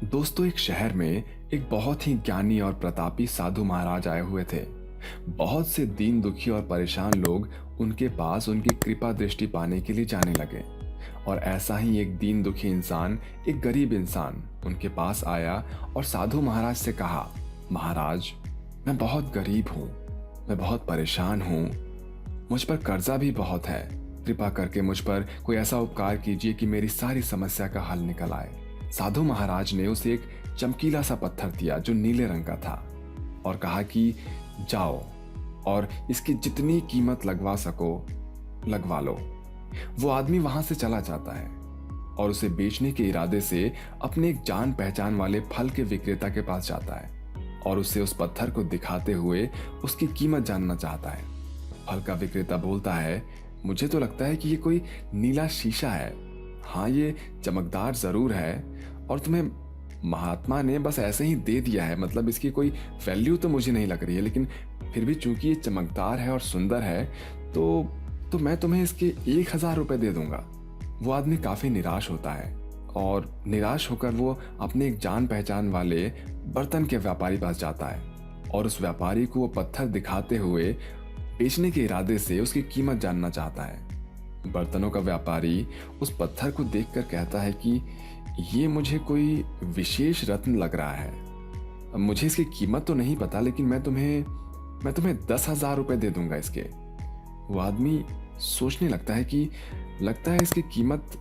दोस्तों, एक शहर में एक बहुत ही ज्ञानी और प्रतापी साधु महाराज आए हुए थे। बहुत से दीन दुखी और परेशान लोग उनके पास उनकी कृपा दृष्टि पाने के लिए जाने लगे। और ऐसा ही एक दीन दुखी इंसान, एक गरीब इंसान उनके पास आया और साधु महाराज से कहा, महाराज, मैं बहुत गरीब हूँ, मैं बहुत परेशान हूँ, मुझ पर कर्जा भी बहुत है। कृपा करके मुझ पर कोई ऐसा उपकार कीजिए कि मेरी सारी समस्या का हल निकल आए। साधु महाराज ने उसे एक चमकीला सा पत्थर दिया जो नीले रंग का था और कहा कि जाओ और इसकी जितनी कीमत लगवा सको लगवा लो। वो आदमी वहां से चला जाता है और उसे बेचने के इरादे से अपने एक जान पहचान वाले फल के विक्रेता के पास जाता है और उसे उस पत्थर को दिखाते हुए उसकी कीमत जानना चाहता है। फल का विक्रेता बोलता है, मुझे तो लगता है कि ये कोई नीला शीशा है। हाँ, ये चमकदार जरूर है और तुम्हें महात्मा ने बस ऐसे ही दे दिया है, मतलब इसकी कोई वैल्यू तो मुझे नहीं लग रही है, लेकिन फिर भी चूंकि ये चमकदार है और सुंदर है तो मैं तुम्हें इसके 1000 रुपए दे दूंगा। वो आदमी काफी निराश होता है और निराश होकर वो अपने एक जान पहचान वाले बर्तन के व्यापारी पास जाता है और उस व्यापारी को वो पत्थर दिखाते हुए बेचने के इरादे से उसकी कीमत जानना चाहता है। बर्तनों का व्यापारी उस पत्थर को देखकर कहता है कि ये मुझे कोई विशेष रत्न लग रहा है। अब मुझे इसकी कीमत तो नहीं पता, लेकिन मैं तुम्हें 10,000 रुपए दे दूंगा इसके। वो आदमी सोचने लगता है कि लगता है इसकी कीमत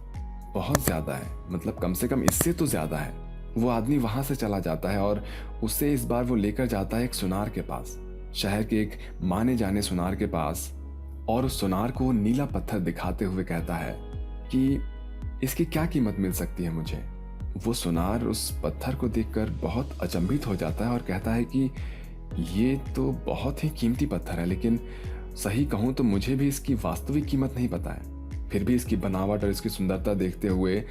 बहुत ज्यादा है, मतलब कम से कम इससे तो ज्यादा है। वो आदमी वहां से चला जाता है और उससे इस बार वो लेकर जाता है एक सुनार के पास, शहर के एक माने जाने सुनार के पास, और उस सुनार को नीला पत्थर दिखाते हुए कहता है कि इसकी क्या कीमत मिल सकती है मुझे। वो सुनार उस पत्थर को देखकर बहुत अचंभित हो जाता है और कहता है कि ये तो बहुत ही कीमती पत्थर है, लेकिन सही कहूं तो मुझे भी इसकी वास्तविक कीमत नहीं पता है। फिर भी इसकी बनावट और इसकी सुंदरता देखते हुए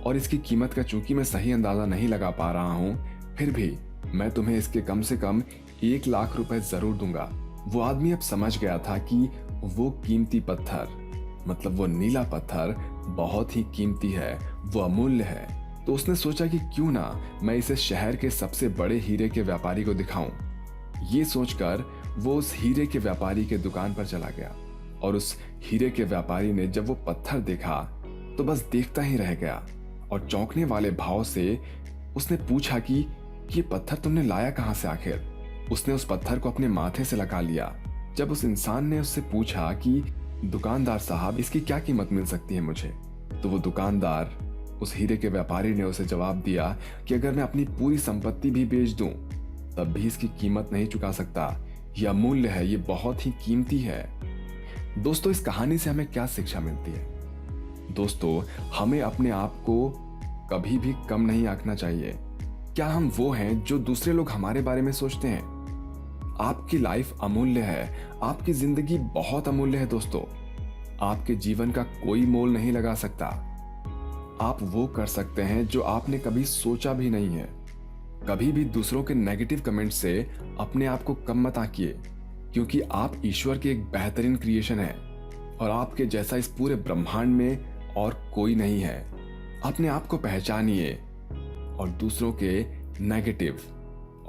और इसकी कीमत का चूंकि मैं सही अंदाजा नहीं लगा पा रहा हूं, फिर भी मैं तुम्हें इसके कम से कम 1,00,000 रुपए जरूर दूंगा। वो आदमी अब समझ गया था कि वो कीमती पत्थर, मतलब वो नीला पत्थर बहुत ही कीमती है, वो अमूल्य है। तो उसने सोचा कि क्यों ना मैं इसे शहर के सबसे बड़े हीरे के व्यापारी को दिखाऊं। ये सोचकर वो उस हीरे के व्यापारी के दुकान पर चला गया और उस हीरे के व्यापारी ने जब वो पत्थर देखा तो बस देखता ही रह गया और चौंकने वाले भाव से उसने पूछा कि ये पत्थर तुमने लाया कहां से आखिर। उसने उस पत्थर को अपने माथे से लगा लिया। जब उस इंसान ने उससे पूछा कि दुकानदार साहब, इसकी क्या कीमत मिल सकती है मुझे, तो वो दुकानदार, उस हीरे के व्यापारी ने उसे जवाब दिया कि अगर मैं अपनी पूरी संपत्ति भी बेच दूं तब भी इसकी कीमत नहीं चुका सकता। यह अमूल्य है, ये बहुत ही कीमती है। दोस्तों, इस कहानी से हमें क्या शिक्षा मिलती है? दोस्तों, हमें अपने आप को कभी भी कम नहीं आंकना चाहिए। क्या हम वो हैं जो दूसरे लोग हमारे बारे में सोचते हैं? आपकी लाइफ अमूल्य है, आपकी जिंदगी बहुत अमूल्य है दोस्तों। आपके जीवन का कोई मोल नहीं लगा सकता। आप वो कर सकते हैं जो आपने कभी सोचा भी नहीं है। कभी भी दूसरों के नेगेटिव कमेंट से अपने आप को कम मत आंकिए, क्योंकि आप ईश्वर की एक बेहतरीन क्रिएशन है और आपके जैसा इस पूरे ब्रह्मांड में और कोई नहीं है। अपने आप को पहचानिए और दूसरों के नेगेटिव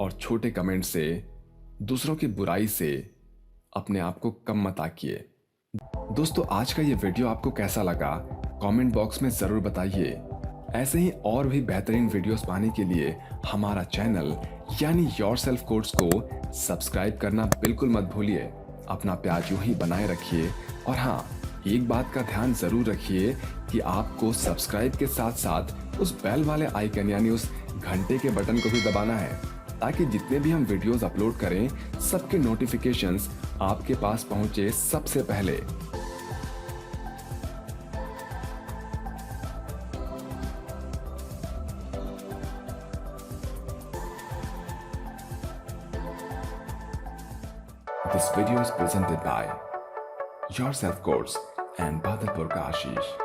और छोटे कमेंट से, दूसरों की बुराई से अपने आप को कम मत आंकिए। दोस्तों, आज का ये वीडियो आपको कैसा लगा कमेंट बॉक्स में जरूर बताइए। ऐसे ही और भी बेहतरीन वीडियोस पाने के लिए हमारा चैनल यानी योरसेल्फ कोर्स को सब्सक्राइब करना बिल्कुल मत भूलिए। अपना प्यार यूं ही बनाए रखिए और हाँ, एक बात का ध्यान जरूर रखिए कि आपको सब्सक्राइब के साथ साथ उस बेल वाले आइकन यानी उस घंटे के बटन को भी दबाना है, ताकि जितने भी हम वीडियोस अपलोड करें सबके नोटिफिकेशंस आपके पास पहुंचे सबसे पहले। This video is presented by Yourself Course and Badalpur Kashish.